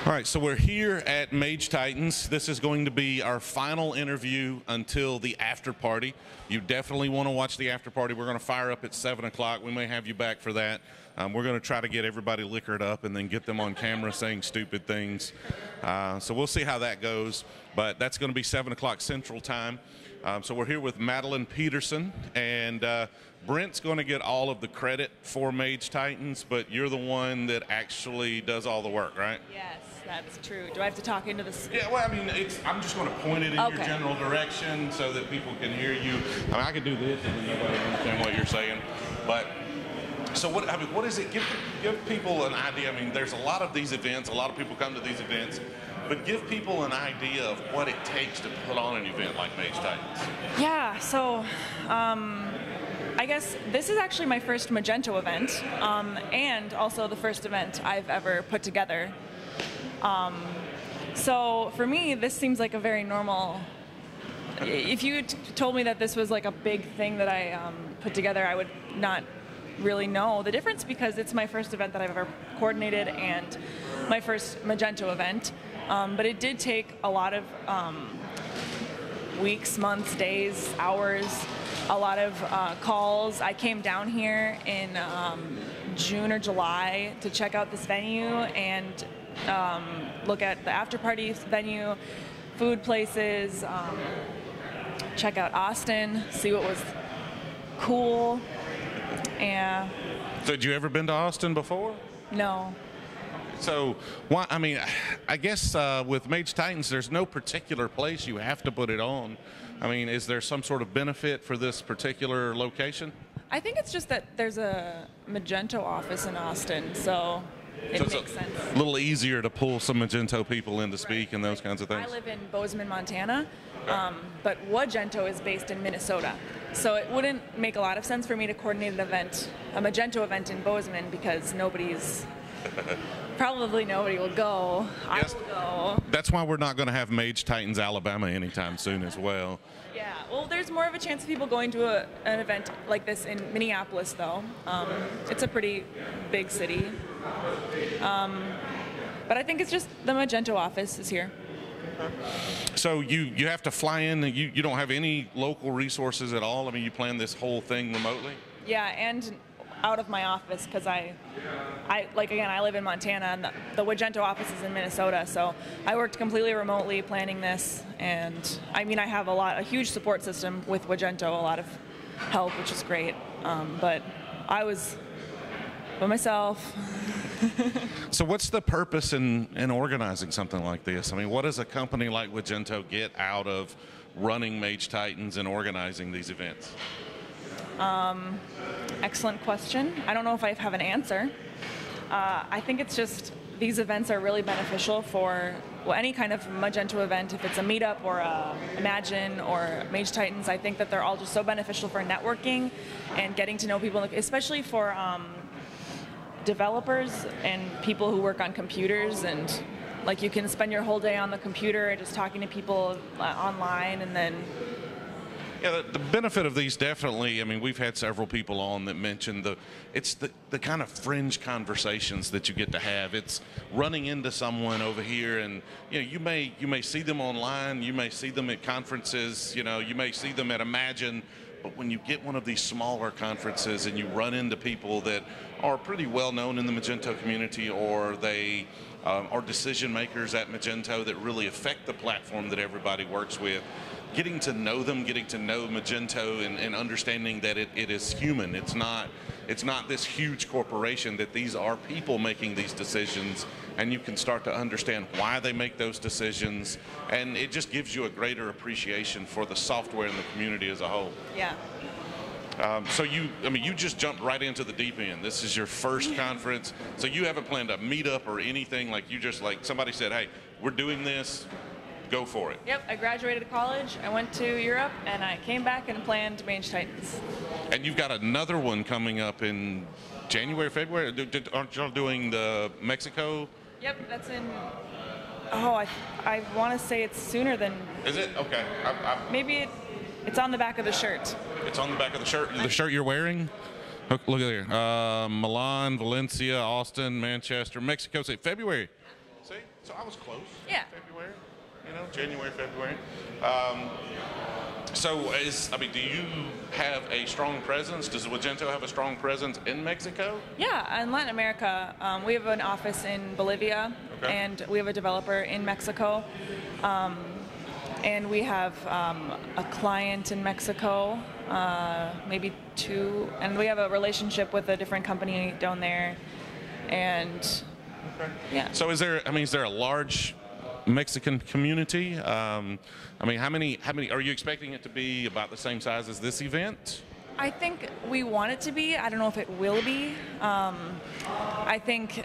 All right, so we're here at Mage Titans. This is going to be our final interview until the after party. You definitely want to watch the after party. We're going to fire up at 7 o'clock. We may have you back for that. We're going to try to get everybody liquored up and then get them on camera saying stupid things. So we'll see how that goes. But that's going to be 7 o'clock Central Time. So we're here with Madeleine Peterson, and Brent's going to get all of the credit for Mage Titans, but you're the one that actually does all the work, right? Yes, that's true. Do I have to talk into this? Yeah, well, I mean, I'm just going to point it in your general direction so that people can hear you. I mean, I can do this and nobody will understand what you're saying. But so what? I mean, what is it? Give people an idea. I mean, there's a lot of these events. A lot of people come to these events. But give people an idea of what it takes to put on an event like Mage Titans. Yeah, so I guess this is actually my first Magento event, and also the first event I've ever put together. So for me, this seems like a very normal. If you told me that this was like a big thing that I put together, I would not really know the difference, because it's my first event that I've ever coordinated and my first Magento event. But it did take a lot of weeks, months, days, hours, a lot of calls. I came down here in June or July to check out this venue and look at the after party venue, food places, check out Austin, see what was cool. And so had you ever been to Austin before? No. So, why? I mean, I guess with Mage Titans, there's no particular place you have to put it on. I mean, is there some sort of benefit for this particular location? I think it's just that there's a Magento office in Austin, so it makes sense. A little easier to pull some Magento people in to speak and those kinds of things. I live in Bozeman, Montana, but Magento is based in Minnesota. So it wouldn't make a lot of sense for me to coordinate an event, a Magento event in Bozeman, because probably nobody will go. Yes. I will go. That's why we're not going to have Mage Titans Alabama anytime soon as well. Yeah, well, there's more of a chance of people going to an event like this in Minneapolis, though. It's a pretty big city. But I think it's just the Magento office is here. So you have to fly in, and you don't have any local resources at all? I mean, you plan this whole thing remotely? Yeah, and out of my office, because I live in Montana, and the Magento office is in Minnesota, so I worked completely remotely planning this. And I mean, I have a huge support system with Magento, a lot of help, which is great. But I was by myself. So what's the purpose in organizing something like this? I mean, what does a company like Magento get out of running Mage Titans and organizing these events? Excellent question. I don't know if I have an answer. I think it's just these events are really beneficial for any kind of Magento event. If it's a meetup or a Imagine or Mage Titans, I think that they're all just so beneficial for networking and getting to know people, especially for developers and people who work on computers. And like, you can spend your whole day on the computer just talking to people online, and then yeah, the benefit of these, definitely, I mean, we've had several people on that mentioned it's the kind of fringe conversations that you get to have. It's running into someone over here, and you may see them online, you may see them at conferences, you may see them at Imagine, but when you get one of these smaller conferences and you run into people that are pretty well known in the Magento community, or they are decision makers at Magento that really affect the platform that everybody works with, getting to know them, getting to know Magento, and understanding that it is human. It's not this huge corporation, that these are people making these decisions, and you can start to understand why they make those decisions, and it just gives you a greater appreciation for the software and the community as a whole. yeah. So you just jumped right into the deep end. This is your first conference, so you haven't planned a meetup or anything. Like, you just, like, somebody said, hey, we're doing this, go for it. Yep, I graduated college, I went to Europe, and I came back and planned Mage Titans. And you've got another one coming up in January, February? Aren't y'all doing the Mexico? Yep, that's in, I want to say it's sooner than... Is it? Okay. Maybe it's on the back of the shirt. It's on the back of the shirt? The shirt you're wearing? Look at here. Milan, Valencia, Austin, Manchester, Mexico City, February. See, so I was close. Yeah. February, January, February. Do you have a strong presence? Does Magento have a strong presence in Mexico? Yeah, in Latin America, we have an office in Bolivia, Okay. and we have a developer in Mexico, and we have a client in Mexico, maybe two, and we have a relationship with a different company down there, and yeah. So is there a large Mexican community? How many are you expecting it to be about the same size as this event? I think we want it to be. I don't know if it will be. I think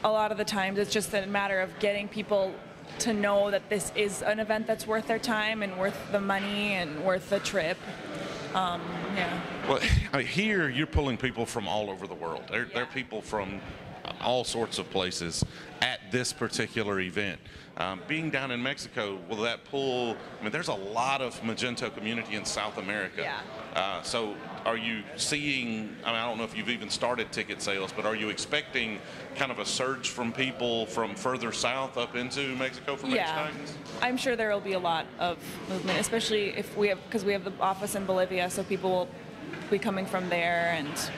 a lot of the times it's just a matter of getting people to know that this is an event that's worth their time and worth the money and worth the trip. Yeah. Well, here you're pulling people from all over the world. There are people from all sorts of places at this particular event. Being down in Mexico, will that pull? There's a lot of Magento community in South America. Yeah. So are you seeing, I don't know if you've even started ticket sales, but are you expecting kind of a surge from people from further south up into Mexico for Mage Yeah, Titans? I'm sure there will be a lot of movement, especially if because we have the office in Bolivia, so people will be coming from there, and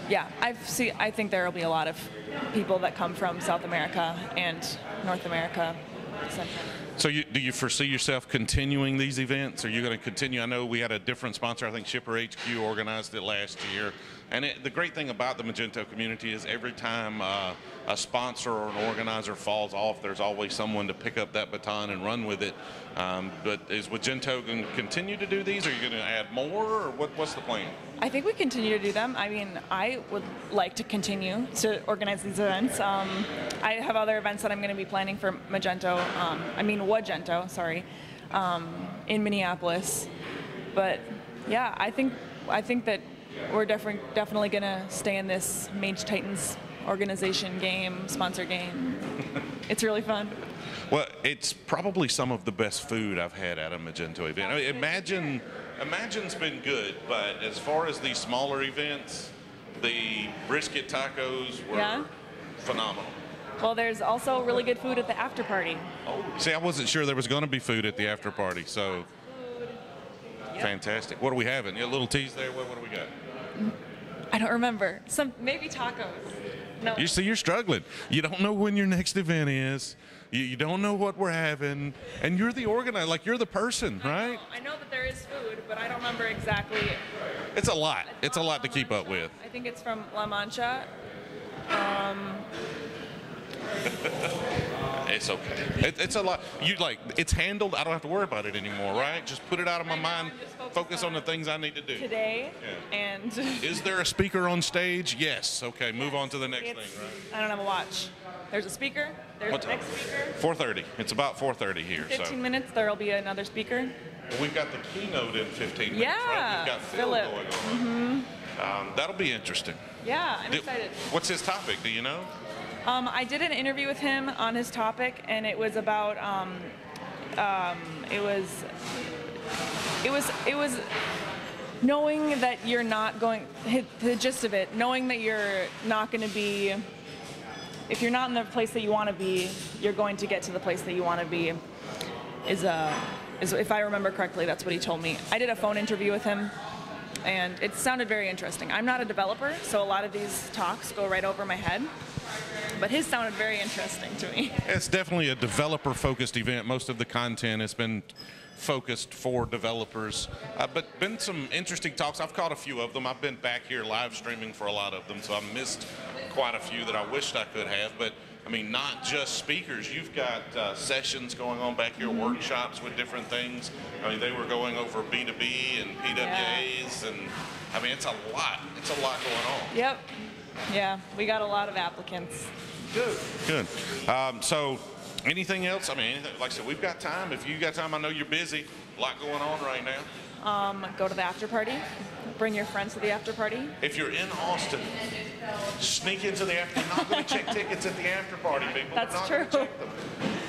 yeah, I think there will be a lot of people that come from South America and North America. So do you foresee yourself continuing these events? Are you going to continue? I know we had a different sponsor. I think Shipper HQ organized it last year. And the great thing about the Magento community is every time a sponsor or an organizer falls off, there's always someone to pick up that baton and run with it. But is Magento going to continue to do these? Are you going to add more, or what's the plan? I think we continue to do them. I would like to continue to organize these events. I have other events that I'm going to be planning for Magento, Wagento, sorry, in Minneapolis. But yeah, I think that we're definitely going to stay in this Mage Titans organization game, sponsor game. It's really fun. Well, it's probably some of the best food I've had at a Magento event. Imagine's been good, but as far as these smaller events, the brisket tacos were phenomenal. Well, there's also really good food at the after party. Oh, see, I wasn't sure there was going to be food at the after party, so fantastic. What are we having? You got a little tease there. What do we got? I don't remember. Maybe tacos. No. You see, you're struggling. You don't know when your next event is. You don't know what we're having, and you're the organizer, like you're the person, right? I know that there is food, but I don't remember exactly. It's a lot. It's a lot to keep up with. I think it's from La Mancha. It's okay. It's a lot. It's handled. I don't have to worry about it anymore, right? Just put it out of my mind. Focus on the things I need to do Today. Yeah. And is there a speaker on stage? Yes. Okay. Move on to the next thing. Right. I don't have a watch. There's a speaker. There's the next speaker. 4:30. It's about 4:30 here. 15 minutes. There'll be another speaker. Well, we've got the keynote in 15 minutes. Yeah. Right? We've got Phil going on. Mm-hmm. That'll be interesting. Yeah, I'm excited. What's his topic? Do you know? I did an interview with him on his topic, and it was about it was knowing that you're not going. The gist of it, knowing that you're not going to be. If you're not in the place that you want to be, you're going to get to the place that you want to be. Is if I remember correctly, that's what he told me. I did a phone interview with him, and it sounded very interesting. I'm not a developer, so a lot of these talks go right over my head. But his sounded very interesting to me. It's definitely a developer-focused event. Most of the content has been focused for developers, but been some interesting talks. I've caught a few of them. I've been back here live streaming for a lot of them, so I've missed quite a few that I wished I could have. But not just speakers. You've got sessions going on back here, workshops with different things. They were going over B2B and PWAs, and it's a lot. It's a lot going on. Yep. Yeah, we got a lot of applicants. Good. So, anything else? Like I said, we've got time. If you got time, I know you're busy. A lot going on right now. Go to the after party. Bring your friends to the after party. If you're in Austin, sneak into the after. You're not going to check tickets at the after party, people. That's true.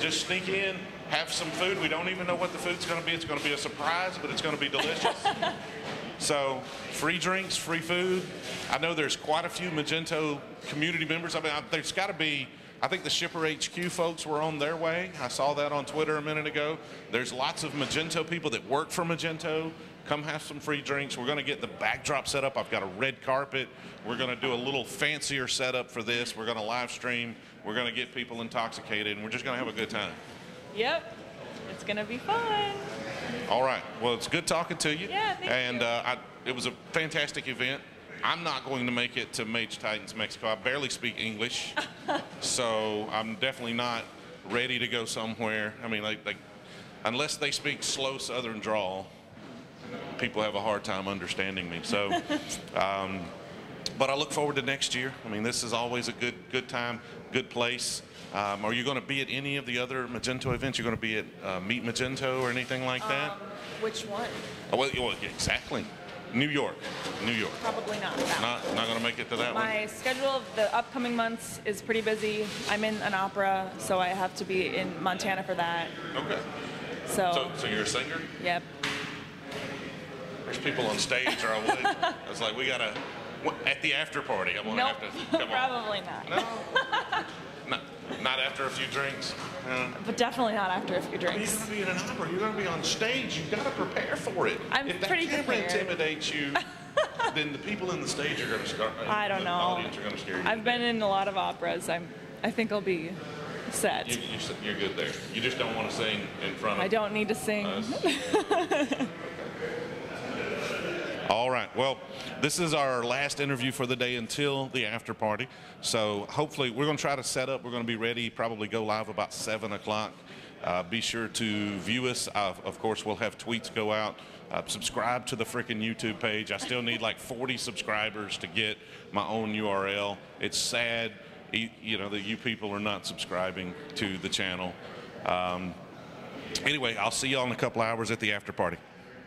Just sneak in, have some food. We don't even know what the food's going to be. It's going to be a surprise, but it's going to be delicious. So, free drinks, free food. I know there's quite a few Magento community members. There's got to be, I think the Shipper HQ folks were on their way. I saw that on Twitter a minute ago. There's lots of Magento people that work for Magento. Come have some free drinks. We're going to get the backdrop set up. I've got a red carpet. We're going to do a little fancier setup for this. We're going to live stream. We're going to get people intoxicated, and we're just going to have a good time. Yep. It's going to be fun. All right. Well, it's good talking to you. Yeah, thank you. It was a fantastic event. I'm not going to make it to Mage Titans Mexico. I barely speak English, so I'm definitely not ready to go somewhere. I mean, like unless they speak slow Southern drawl, people have a hard time understanding me. So, but I look forward to next year. I mean, this is always a good time, good place. Are you going to be at any of the other Magento events? You're going to be at Meet Magento or anything like that? Which one? Oh, well, exactly. New York. Probably not that one. Not going to make it to that one? My schedule of the upcoming months is pretty busy. I'm in an opera, so I have to be in Montana for that. Okay. So you're a singer? Yep. There's people on stage, or I was like, we got to, at the after party, I'm going to Nope. have to come Probably on. not. No? Not after a few drinks? But definitely not after a few You're drinks. going to be in an opera. You're going to be on stage. You've got to prepare for it. I'm pretty If that camera prepared. intimidates you, then the people in the stage are going to start. I don't the know. audience are going to scare you. I've been in a lot of operas. I think I'll be set. You're good there. You just don't want to sing in front of I don't need to sing. All right. Well, this is our last interview for the day until the after party. So hopefully we're going to try to set up. We're going to be ready, probably go live about 7 o'clock. Be sure to view us. Of course, we'll have tweets go out. Subscribe to the frickin' YouTube page. I still need like 40 subscribers to get my own URL. It's sad, you know, that you people are not subscribing to the channel. Anyway, I'll see y'all in a couple hours at the after party.